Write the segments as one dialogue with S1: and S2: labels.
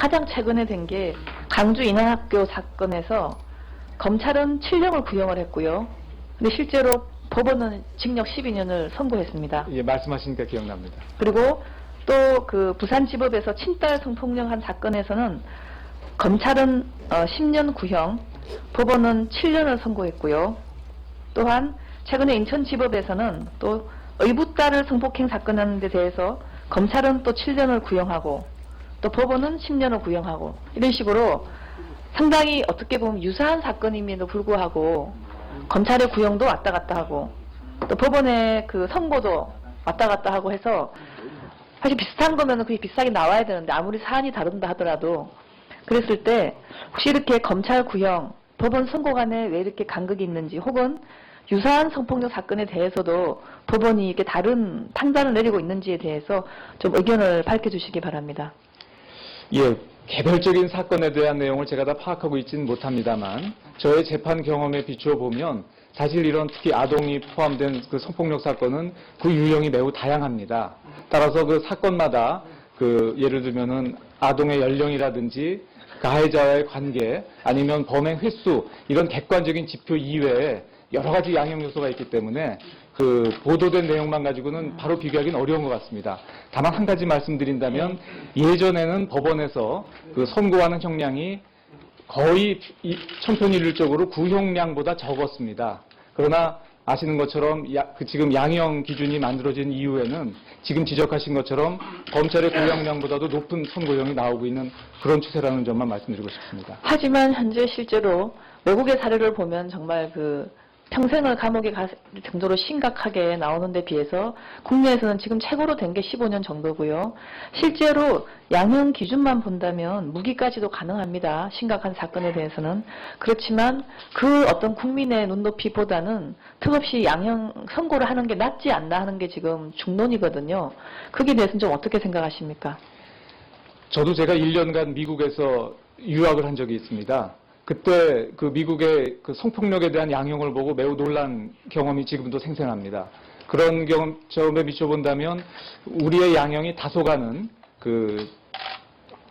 S1: 가장 최근에 된 게 강주 인하학교 사건에서 검찰은 7년을 구형을 했고요. 근데 실제로 법원은 징역 12년을 선고했습니다.
S2: 예, 말씀하시니까 기억납니다.
S1: 그리고 또 그 부산지법에서 친딸 성폭력한 사건에서는 검찰은 10년 구형, 법원은 7년을 선고했고요. 또한 최근에 인천지법에서는 또 의붓딸을 성폭행 사건하는 데 대해서 검찰은 또 7년을 구형하고 또 법원은 10년을 구형하고 이런 식으로 상당히 어떻게 보면 유사한 사건임에도 불구하고 검찰의 구형도 왔다 갔다 하고 또 법원의 그 선고도 왔다 갔다 하고 해서 사실 비슷한 거면 그게 비슷하게 나와야 되는데 아무리 사안이 다른다 하더라도 그랬을 때 혹시 이렇게 검찰 구형, 법원 선고 간에 왜 이렇게 간극이 있는지 혹은 유사한 성폭력 사건에 대해서도 법원이 이렇게 다른 판단을 내리고 있는지에 대해서 좀 의견을 밝혀주시기 바랍니다.
S2: 예, 개별적인 사건에 대한 내용을 제가 다 파악하고 있지는 못합니다만 저의 재판 경험에 비추어 보면 사실 이런 특히 아동이 포함된 그 성폭력 사건은 그 유형이 매우 다양합니다. 따라서 그 사건마다 그 예를 들면은 아동의 연령이라든지 가해자와의 관계 아니면 범행 횟수 이런 객관적인 지표 이외에 여러 가지 양형 요소가 있기 때문에 그 보도된 내용만 가지고는 바로 비교하기는 어려운 것 같습니다. 다만 한 가지 말씀드린다면 예전에는 법원에서 그 선고하는 형량이 거의 천편일률적으로 구형량보다 적었습니다. 그러나 아시는 것처럼 지금 양형 기준이 만들어진 이후에는 지금 지적하신 것처럼 검찰의 구형량보다도 높은 선고형이 나오고 있는 그런 추세라는 점만 말씀드리고 싶습니다.
S1: 하지만 현재 실제로 외국의 사례를 보면 정말 그 평생을 감옥에 갈 정도로 심각하게 나오는 데 비해서 국내에서는 지금 최고로 된 게 15년 정도고요. 실제로 양형 기준만 본다면 무기까지도 가능합니다. 심각한 사건에 대해서는. 그렇지만 그 어떤 국민의 눈높이보다는 턱없이 양형 선고를 하는 게 낫지 않나 하는 게 지금 중론이거든요. 거기에 대해서는 좀 어떻게 생각하십니까?
S2: 저도 제가 1년간 미국에서 유학을 한 적이 있습니다. 그때 그 미국의 그 성폭력에 대한 양형을 보고 매우 놀란 경험이 지금도 생생합니다. 그런 경험에 비춰본다면 우리의 양형이 다소가는 그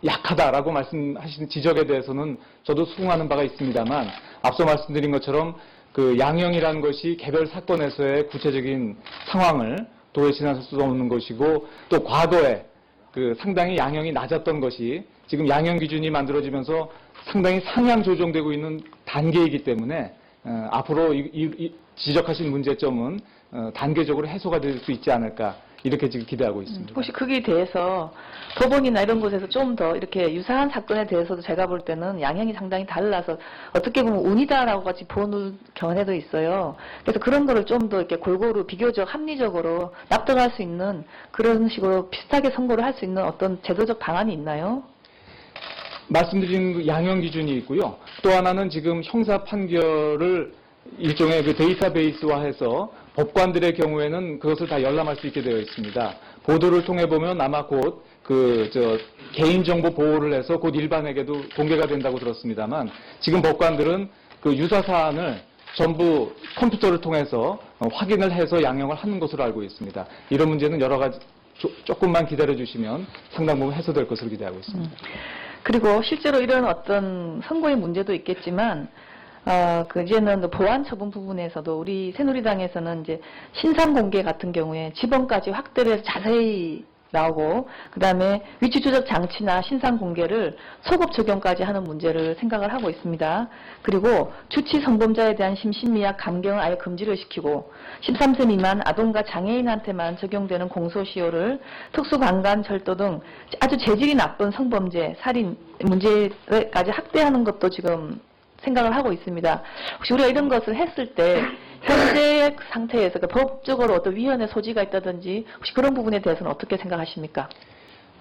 S2: 약하다라고 말씀하신 지적에 대해서는 저도 수긍하는 바가 있습니다만 앞서 말씀드린 것처럼 그 양형이라는 것이 개별 사건에서의 구체적인 상황을 도에 지나설 수 없는 것이고 또 과거에 그 상당히 양형이 낮았던 것이 지금 양형 기준이 만들어지면서 상당히 상향 조정되고 있는 단계이기 때문에 앞으로 지적하신 문제점은 단계적으로 해소가 될 수 있지 않을까 이렇게 지금 기대하고 있습니다.
S1: 혹시 거기에 대해서 법원이나 이런 곳에서 좀 더 이렇게 유사한 사건에 대해서도 제가 볼 때는 양형이 상당히 달라서 어떻게 보면 운이다라고 같이 보는 경우도 있어요. 그래서 그런 거를 좀 더 이렇게 골고루 비교적 합리적으로 납득할 수 있는 그런 식으로 비슷하게 선고를 할 수 있는 어떤 제도적 방안이 있나요?
S2: 말씀드린 양형 기준이 있고요. 또 하나는 지금 형사 판결을 일종의 그 데이터베이스화해서 법관들의 경우에는 그것을 다 열람할 수 있게 되어 있습니다. 보도를 통해 보면 아마 곧 개인정보 보호를 해서 곧 일반에게도 공개가 된다고 들었습니다만 지금 법관들은 그 유사 사안을 전부 컴퓨터를 통해서 확인을 해서 양형을 하는 것으로 알고 있습니다. 이런 문제는 여러 가지 조금만 기다려 주시면 상당 부분 해소될 것으로 기대하고 있습니다.
S1: 그리고 실제로 이런 어떤 선고의 문제도 있겠지만, 이제는 보안 처분 부분에서도 우리 새누리당에서는 이제 신상 공개 같은 경우에 지번까지 확대를 해서 자세히 나오고, 그 다음에 위치 조작 장치나 신상 공개를 소급 적용까지 하는 문제를 생각을 하고 있습니다. 그리고 주치 성범자에 대한 심신미약 감경을 아예 금지를 시키고 13세 미만 아동과 장애인한테만 적용되는 공소시효를 특수강간 절도 등 아주 재질이 나쁜 성범죄, 살인 문제까지 확대하는 것도 지금 생각을 하고 있습니다. 혹시 우리가 이런 것을 했을 때 현재 상태에서 법적으로 어떤 위헌의 소지가 있다든지 혹시 그런 부분에 대해서는 어떻게 생각하십니까?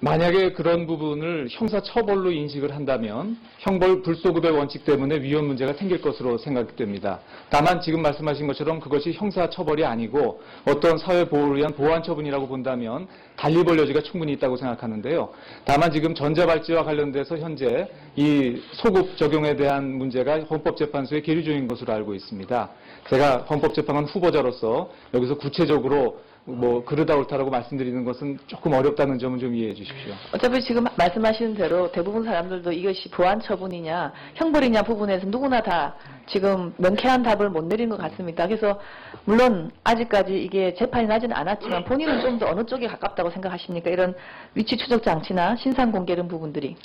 S2: 만약에 그런 부분을 형사처벌로 인식을 한다면 형벌 불소급의 원칙 때문에 위헌 문제가 생길 것으로 생각됩니다. 다만 지금 말씀하신 것처럼 그것이 형사처벌이 아니고 어떤 사회보호를 위한 보완처분이라고 본다면 달리 볼 여지가 충분히 있다고 생각하는데요. 다만 지금 전자발찌와 관련돼서 현재 이 소급 적용에 대한 문제가 헌법재판소의 계류 중인 것으로 알고 있습니다. 제가 헌법재판관 후보자로서 여기서 구체적으로 뭐 그러다 옳다라고 말씀드리는 것은 조금 어렵다는 점은 좀 이해해 주십시오.
S1: 어차피 지금 말씀하시는 대로 대부분 사람들도 이것이 보안 처분이냐 형벌이냐 부분에서 누구나 다 지금 명쾌한 답을 못 내린 것 같습니다. 그래서 물론 아직까지 이게 재판이 나지는 않았지만 본인은 좀 더 어느 쪽에 가깝다고 생각하십니까? 이런 위치 추적 장치나 신상 공개 이런 부분들이.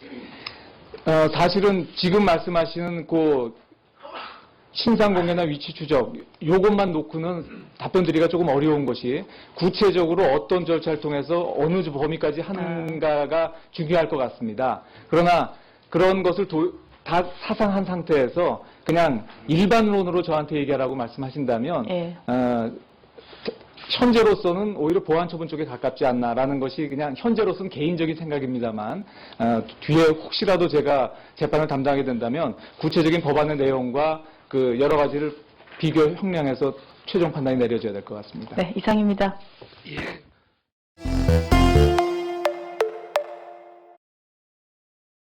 S2: 사실은 지금 말씀하시는 그 신상 공개나 위치 추적 요것만 놓고는 답변 드리기가 조금 어려운 것이 구체적으로 어떤 절차를 통해서 어느 범위까지 하는가가 중요할 것 같습니다. 그러나 그런 것을 다 사상한 상태에서 그냥 일반론으로 저한테 얘기하라고 말씀하신다면
S1: 예.
S2: 현재로서는 오히려 보안 처분 쪽에 가깝지 않나라는 것이 그냥 현재로서는 개인적인 생각입니다만 뒤에 혹시라도 제가 재판을 담당하게 된다면 구체적인 법안의 내용과 그 여러 가지를 비교 형량해서 최종 판단이 내려져야 될 것 같습니다.
S1: 네, 이상입니다.
S3: 예.